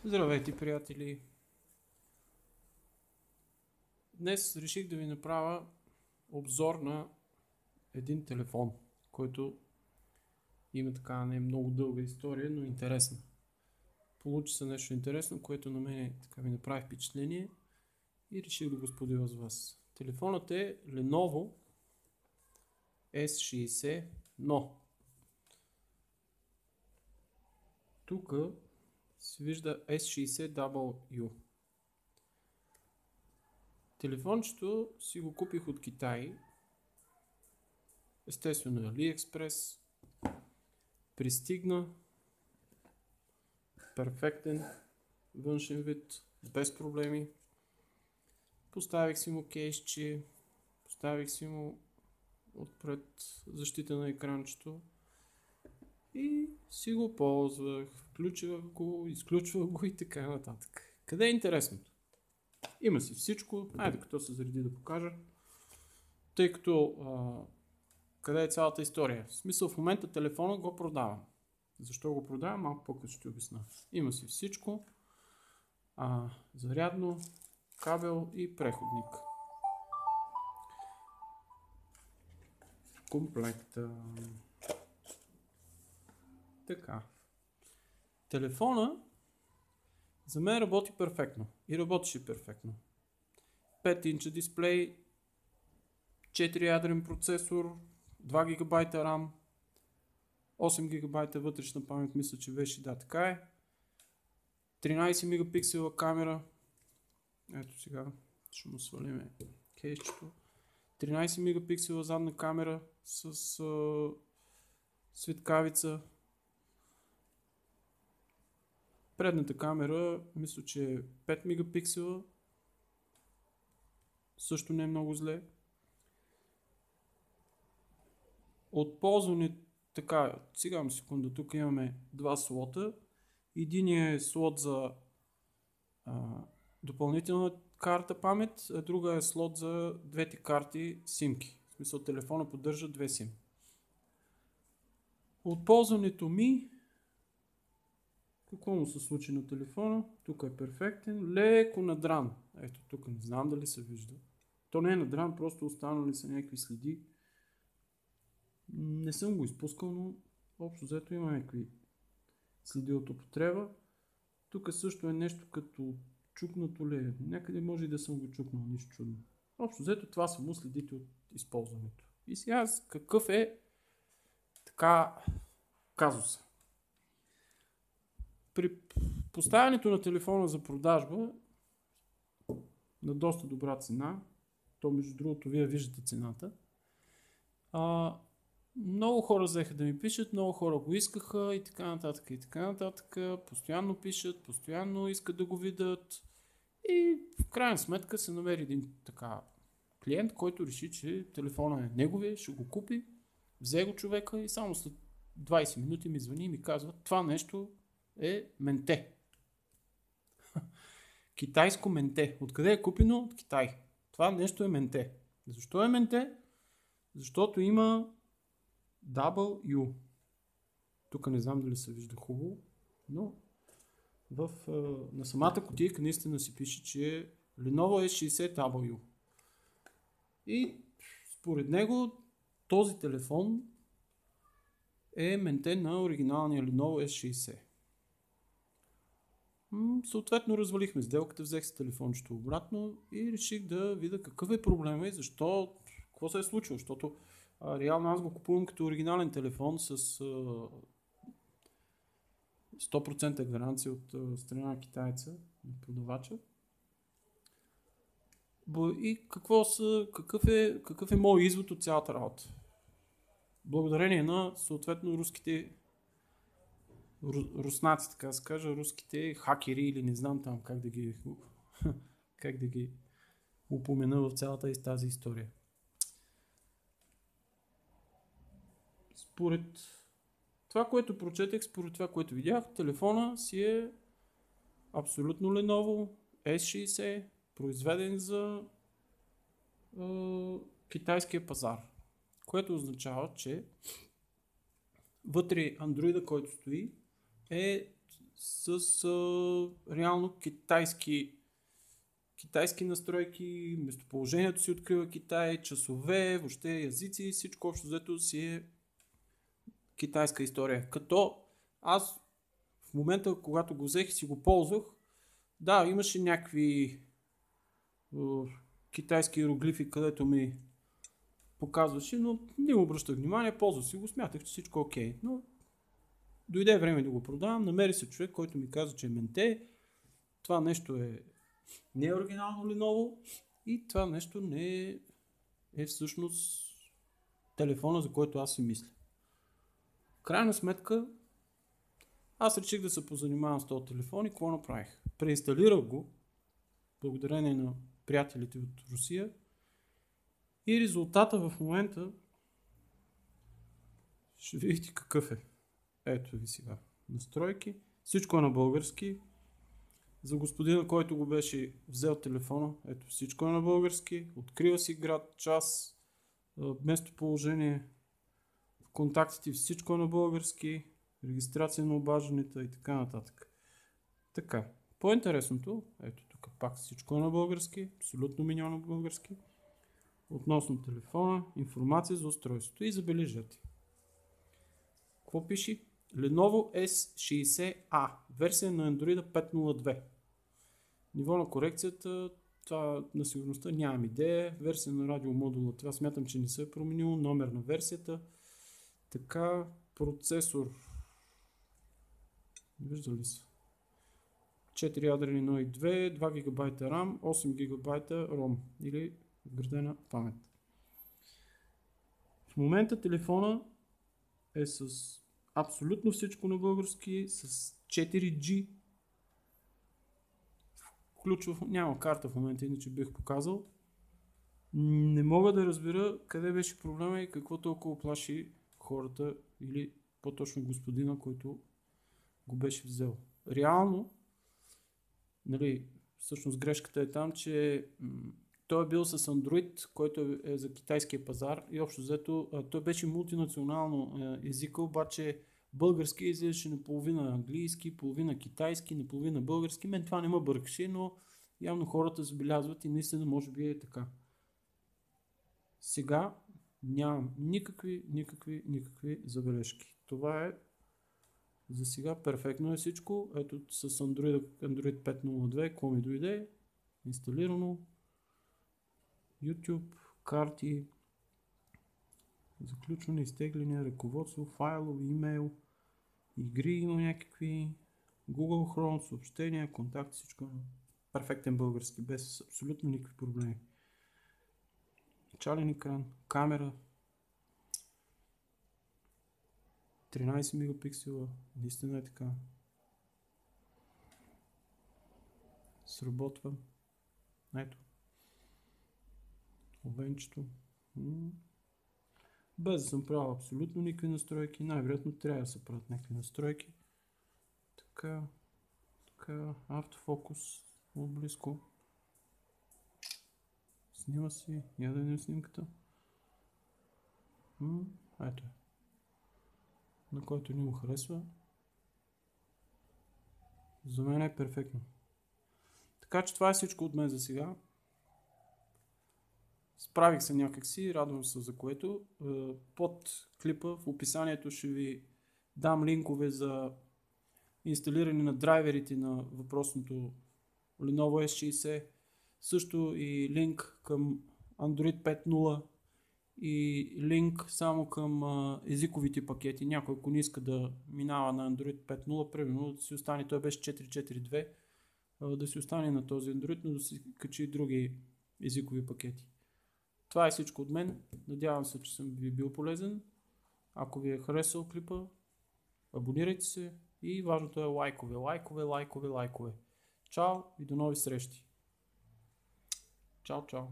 Здравейте, приятели! Днес реших да ви направя обзор на един телефон, който има така не много дълга история, но интересна. Получи се нещо интересно, което на мен така ми направи впечатление и реших да го споделя с вас. Телефонът е Lenovo S60, но тук се вижда S60W. Телефончето си го купих от Китай, естествено AliExpress, пристигна, перфектен външен вид, без проблеми. Поставих си му кейсче, поставих си му отпред защита на екранчето и си го ползвах, включвах го, изключвах го и така нататък. Къде е интересното? Има си всичко, айде като се зареди да покажа, тъй като къде е цялата история? В смисъл, в момента телефона го продавам. Защо го продавам? Малко по-късно ще обясня. Има си всичко, зарядно, кабел и преходник. Комплекта. Така. Телефона за мен работи перфектно и работеше перфектно. 5 инча дисплей, 4 ядрен процесор, 2 ГБ RAM, 8 ГБ вътрешна памет, мисля, че беше, да, така е. 13 мегапиксела камера. Ето сега ще му свалиме кейсчето. 13 мегапиксела задна камера с светкавица. Предната камера, мисля, че е 5 мегапиксела. Също не е много зле. От ползване, така, сега на секунда, тук имаме два слота. Единият е слот за допълнителна карта памет, а друга е слот за двете карти симки. В смисъл, телефона поддържа две сим. От ползването ми, какво му се случи на телефона? Тук е перфектен, леко надран. Ето тук, не знам дали се вижда. То не е надран, просто останали са някакви следи. Не съм го изпускал, но общо взето има някакви следи от употреба. Тук също е нещо като чукнато ли. Някъде може и да съм го чукнал, нищо чудно. Общо взето това са му следите от използването. И сега какъв е така казуса? При поставянето на телефона за продажба на доста добра цена, то между другото вие виждате цената, много хора взеха да ми пишат, много хора го искаха и така нататък и така нататък. Постоянно пишат, постоянно искат да го видят и в крайна сметка се намери един така клиент, който реши, че телефона е неговия, ще го купи, взе го човека и само след 20 минути ми звъни и ми казва, това нещо е менте. Китайско менте. Откъде е купено? От Китай. Това нещо е менте. Защо е менте? Защото има W. Тук не знам дали се вижда хубаво, но на самата кутийка наистина си пише, че е Lenovo S60W. И според него този телефон е менте на оригиналния Lenovo S60. Съответно развалихме сделката, взех си телефончето обратно и реших да видя какъв е проблема и защо, какво се е случило, защото реално аз го купувам като оригинален телефон с 100% гаранция от страна на китайца, на продавача. И какъв е моят извод от цялата работа? Благодарение на съответно руските руснаци, така да се кажа, руските хакери или не знам там как да ги упомена в цялата тази история. Според това, което прочетах, според това, което видях, телефона си е абсолютно Lenovo S60, произведен за китайския пазар, което означава, че вътре Android, който стои, е с реално китайски настройки, местоположението си открива Китай, часове, въобще езици, всичко общо взето си е китайска история. Като аз в момента, когато го взех и си го ползвах, да, имаше някакви китайски иероглифи, където ми показваше, но не му обръщах внимание, ползвах си го, смятах, че всичко е окей. Но дойде време да го продавам, намери се човек, който ми каза, че е менте, това нещо не е оригинално Lenovo и това нещо не е всъщност телефона, за който аз си мисля. В крайна сметка, аз реших да се позанимавам с този телефон и какво направих? Преинсталирах го, благодарение на приятелите от Русия, и резултата в момента ще видите какъв е. Ето ви сега настройки. Всичко е на български. За господина, който го беше взел телефона, ето всичко е на български. Открива си град, час, местоположение, в контактите всичко е на български, регистрация на обажданията и така нататък. Така, по-интересното, ето тук пак всичко е на български, абсолютно миньон на български. Относно телефона, информация за устройството и забележете. Какво пише? Lenovo S60A, версия на Android 5.02. Ниво на корекцията, това на сигурността нямам идея. Версия на радиомодула, това смятам, че не се е променило. Номер на версията. Така, процесор. Виждали са? 4 ядрени но 2, 2 ГБ RAM, 8 ГБ ROM или вградена памет. В момента телефона е с абсолютно всичко на български, с 4G. Няма карта в момента, иначе бих показал. Не мога да разбера къде беше проблема и какво толкова плаши хората или по-точно господина, който го беше взел. Реално, всъщност грешката е там, че той е бил с Android, който е за китайския пазар и общо взето той беше мултинационално езика, обаче български излизаше наполовина английски, половина китайски, наполовина български. Мен това не ме бъркаше, но явно хората забелязват и наистина може би е така. Сега нямам никакви забележки. Това е за сега перфектно е всичко. Ето с Android 5.02, какво ми дойде, инсталирано. YouTube, карти, заключване, изтегляне, ръководство, файлови, имейл, игри има някакви, Google Chrome, съобщения, контакти, всичко перфектен български, без абсолютно никакви проблеми. Начален екран, камера, 13 мегапиксела, наистина е така. Сработва. Ето. Овенчето. Без да съм правил абсолютно никакви настройки. Най-вероятно трябва да се правят някакви настройки. Така. Автофокус. Близко. Снима си. Я да видим снимката. Ето е. На който ни го харесва. За мен е перфектно. Така че това е всичко от мен за сега. Справих се някакси, радвам се за което. Под клипа в описанието ще ви дам линкове за инсталиране на драйверите на въпросното Lenovo S60. Също и линк към Android 5.0 и линк само към езиковите пакети. Някой, ако не иска да минава на Android 5.0, примерно да си остане, той беше 4.4.2, да си остане на този Android, но да си качи други езикови пакети. Това е всичко от мен. Надявам се, че съм ви бил полезен. Ако ви е харесал клипа, абонирайте се и важното е лайкове. Чао и до нови срещи. Чао.